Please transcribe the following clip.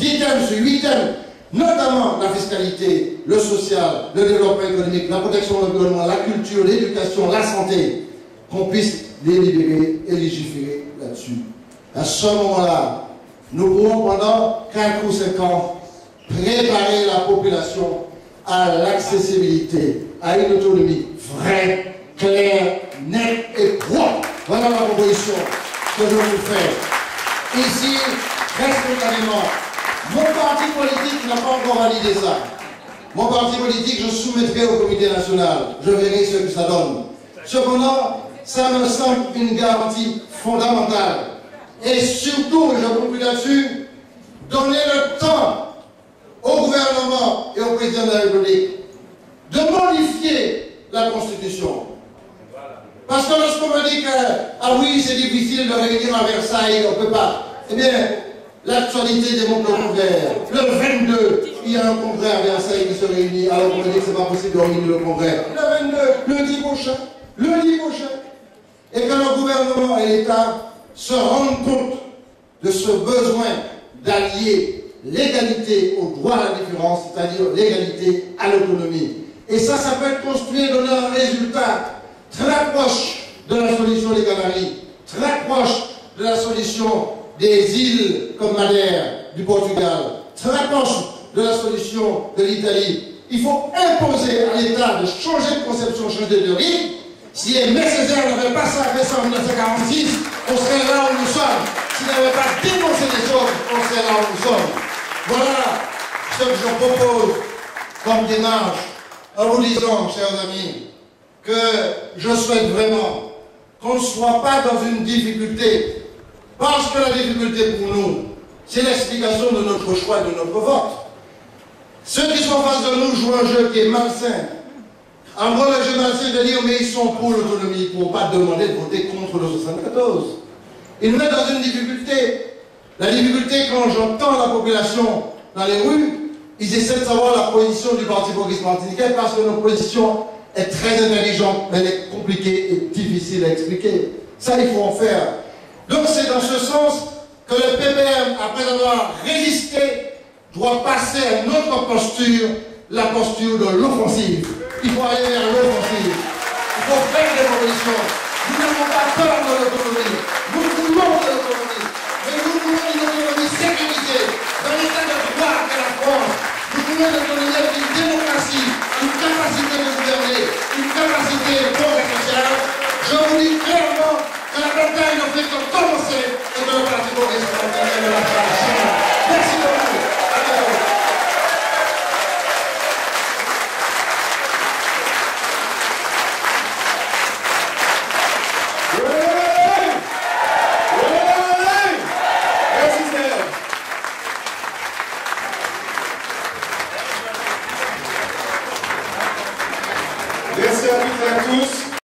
10 thèmes, sur 8 thèmes, notamment la fiscalité, le social, le développement économique, la protection de l'environnement, la culture, l'éducation, la santé, qu'on puisse délibérer et légiférer là-dessus. À ce moment-là, nous pourrons pendant 4 ou 5 ans préparer la population à l'accessibilité, à une autonomie vraie, claire, nette et propre. Voilà la proposition que je vous fais. Ici, très spontanément, mon parti politique n'a pas encore validé ça. Mon parti politique, je soumettrai au comité national. Je verrai ce que ça donne. Cependant, ça me semble une garantie fondamentale. Et surtout, je conclue là-dessus, donner le temps au gouvernement et au président de la République de modifier la Constitution. Parce que lorsqu'on me dit que, ah oui, c'est difficile de réunir à Versailles, on ne peut pas. Eh bien, l'actualité démontre le contraire. Le 22, il y a un congrès à Versailles qui se réunit, alors on me dit que ce n'est pas possible de réunir le congrès. Le 22, lundi prochain. Et que le gouvernement et l'État se rendent compte de ce besoin d'allier l'égalité au droit à la différence, c'est-à-dire l'égalité à l'autonomie. Et ça peut être construit et donner un résultat très proche de la solution des Canaries, très proche de la solution des îles comme Madère, du Portugal, très proche de la solution de l'Italie. Il faut imposer à l'État de changer de conception, changer de rythme. Si Aimé Césaire n'avait pas sacré ça en 1946, on serait là où nous sommes. S'il n'avait pas dénoncé les choses, on serait là où nous sommes. Voilà ce que je propose comme démarche en vous disant, chers amis, que je souhaite vraiment qu'on ne soit pas dans une difficulté, parce que la difficulté pour nous, c'est l'explication de notre choix et de notre vote. Ceux qui sont en face de nous jouent un jeu qui est malsain. En gros, le jeu malsain de dire, mais ils sont pour l'autonomie, pour ne pas demander de voter contre le 74. Ils nous mettent dans une difficulté. La difficulté, quand j'entends la population dans les rues, ils essaient de savoir la position du Parti progressiste martiniquais parce que notre position est très intelligente, mais elle est compliquée et difficile à expliquer. Ça, il faut en faire. Donc, c'est dans ce sens que le PPM, après avoir résisté, doit passer à une autre posture, la posture de l'offensive. Il faut aller vers l'offensive. Il faut faire des propositions. Nous n'avons pas peur de l'autonomie. Nous voulons de l'autonomie. Mais nous voulons une autonomie sécurisée, dans l'état de droit qu'est la France. Nous voulons une autonomie avec une démocratie, une capacité de gouverner, une capacité progressive. Je vous dis clairement que la bataille ne fait que commencer et que le Parti progressiste de la France. Merci beaucoup. Merci à toutes et à tous.